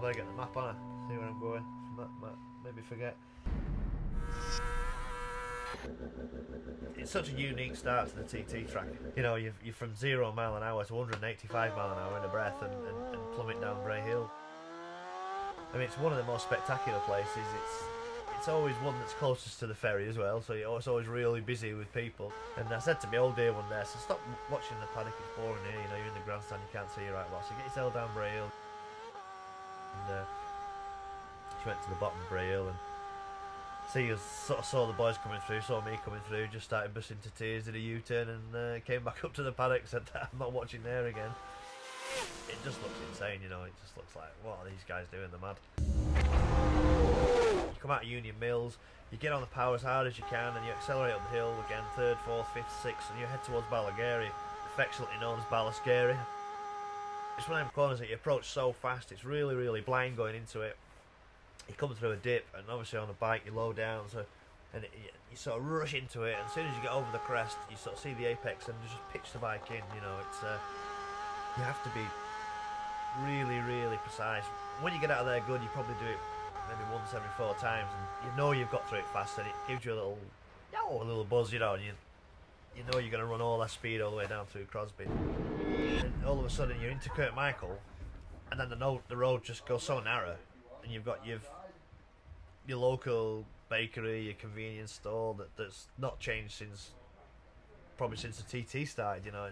better get the map on. See where I'm going. Maybe forget. It's such a unique start to the TT track. You know, you're from 0 mile an hour to 185 mile an hour in a breath and plummet down Bray Hill. I mean, it's one of the most spectacular places. It's always one that's closest to the ferry as well, so it's always really busy with people. And I said to my old dear one day, so stop watching the paddock, it's boring here, you know, you're in the grandstand, you can't see your right box, so get yourself down Bray Hill. And she went to the bottom of Bray Hill and sort of saw the boys coming through, saw me coming through, just started bursting into tears, did a U-turn and came back up to the paddock, said I'm not watching there again. It just looks insane, you know, it just looks like, what are these guys doing, they're mad. You come out of Union Mills, you get on the power as hard as you can and you accelerate up the hill again, 3rd, 4th, 5th, 6th, and you head towards Ballagary, affectionately known as Ballascary. It's one of them corners that you approach so fast, it's really, really blind going into it. You come through a dip, and obviously on a bike you low down, so you sort of rush into it, and as soon as you get over the crest, you sort of see the apex and just pitch the bike in. You know, it's you have to be really, really precise. When you get out of there good, you probably do it maybe once every 4 times, and you know you've got through it fast, and it gives you a little buzz, you know, and you know you're going to run all that speed all the way down through Crosby. And all of a sudden you're into Kirkmichael, and then the road just goes so narrow. And you've got your local bakery, your convenience store that's not changed since the TT started, you know.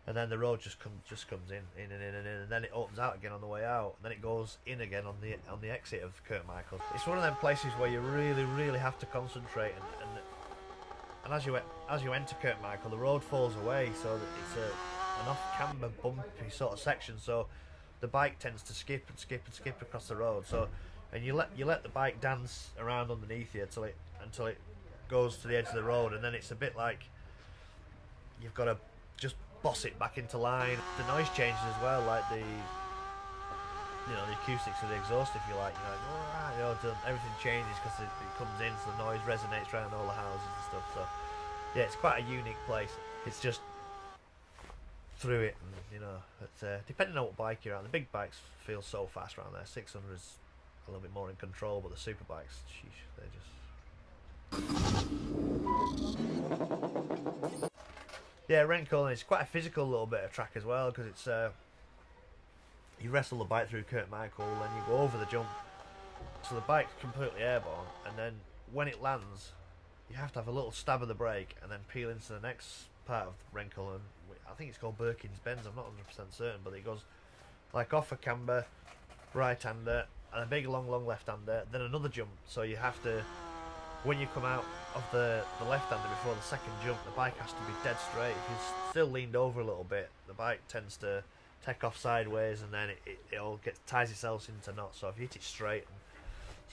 And then the road just comes in, and then it opens out again on the way out, and then it goes in again on the exit of Kirkmichael. It's one of them places where you really, really have to concentrate, and as you enter Kirkmichael, the road falls away, so that it's an off-camber, bumpy sort of section. So the bike tends to skip and skip and skip across the road. So, and you let the bike dance around underneath you until it goes to the edge of the road, and then it's a bit like you've got to just boss it back into line. The noise changes as well, like the acoustics of the exhaust, if you like. Everything changes because it comes in, so the noise resonates around all the houses and stuff. So yeah, it's quite a unique place. It's just through it, and depending on what bike you're on, the big bikes feel so fast around there. 600's a little bit more in control, but the super bikes, sheesh, they're just Rencolin is quite a physical little bit of track as well, because it's you wrestle the bike through Kirkmichael, then you go over the jump, so the bike's completely airborne, and then when it lands you have to have a little stab of the brake and then peel into the next part of Rencolin. I think it's called Birkin's Bends, I'm not 100% certain, but it goes like off a camber, right-hander, and a big long left-hander, then another jump. So you have to, when you come out of the left-hander before the second jump, the bike has to be dead straight. If you're still leaned over a little bit, the bike tends to take off sideways, and then it all ties itself into knots. So if you hit it straight,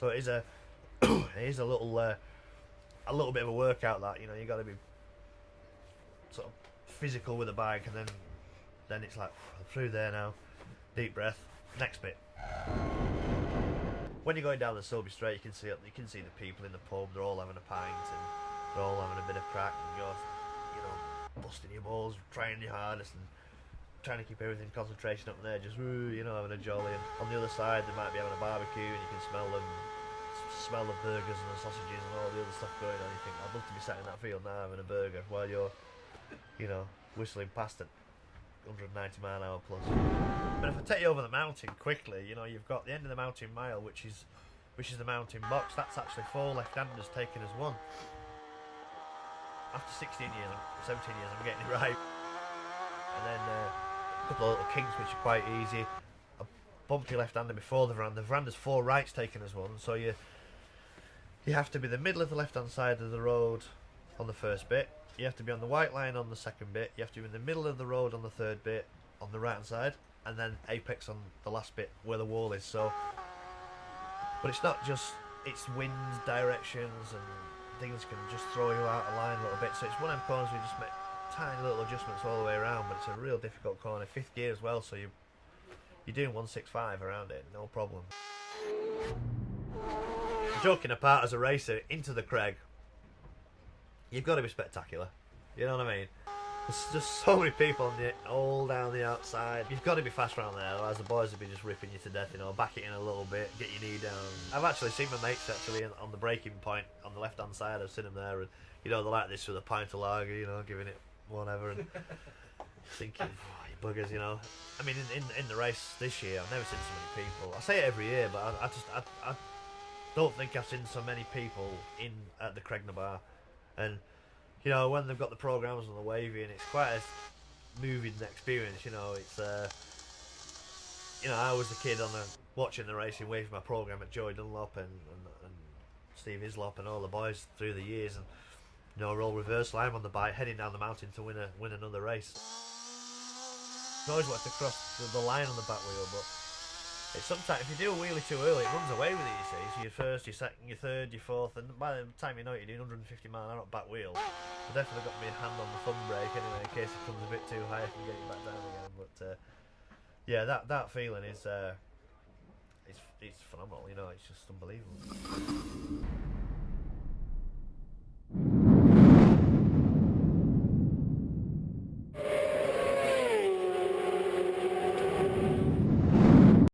so it is a a little bit of a workout. That, you know, you got to be sort of physical with the bike, and then it's like through there now, deep breath, next bit. When you're going down the Sulby Straight, you can see the people in the pub. They're all having a pint and they're all having a bit of crack, and you're busting your balls, trying your hardest and trying to keep everything concentration up there, just having a jolly. And on the other side they might be having a barbecue, and you can smell the burgers and the sausages and all the other stuff going on. You think, I'd love to be sat in that field now having a burger while you're whistling past at 190 mile an hour plus. But if I take you over the mountain quickly, you've got the end of the mountain mile, which is the mountain box. That's actually 4 left-handers taken as one. After 16 years, 17 years, I'm getting it right. And then a couple of little kinks, which are quite easy. A bumpy left-hander before the veranda. The veranda's 4 rights taken as one, so you have to be the middle of the left-hand side of the road on the first bit. You have to be on the white line on the second bit. You have to be in the middle of the road on the third bit on the right hand side, and then apex on the last bit where the wall is. So, but it's not just, it's wind, directions, and things can just throw you out of line a little bit. So it's one of them corners we just make tiny little adjustments all the way around, but it's a real difficult corner. 5th gear as well, so you're doing 165 around it, no problem. Joking apart, as a racer into the Craig, you've got to be spectacular, you know what I mean? There's just so many people on all down the outside. You've got to be fast around there, otherwise the boys will be just ripping you to death. Back it in a little bit, get your knee down. I've actually seen my mates actually on the braking point on the left hand side. I've seen them there, and they're like this with a pint of lager, giving it whatever, and thinking, oh, you buggers, I mean, in the race this year, I've never seen so many people. I say it every year, but I don't think I've seen so many people at the Cregner Bar, and. When they've got the programmes on the wavy, and it's quite a moving experience. It's I was the kid watching the racing, waving my programme at Joey Dunlop and Steve Hislop and all the boys through the years, and role reversal. I'm on the bike heading down the mountain to win another race. I always wanted to cross the line on the back wheel, but it's sometimes if you do a wheelie too early, it runs away with it. You see, so you're first, you're second, you're third, you're fourth, and by the time you're doing 150 mile an hour back wheel. I've definitely got my hand on the thumb brake anyway, in case it comes a bit too high, I can get it back down again. But yeah, that feeling is it's phenomenal. It's just unbelievable.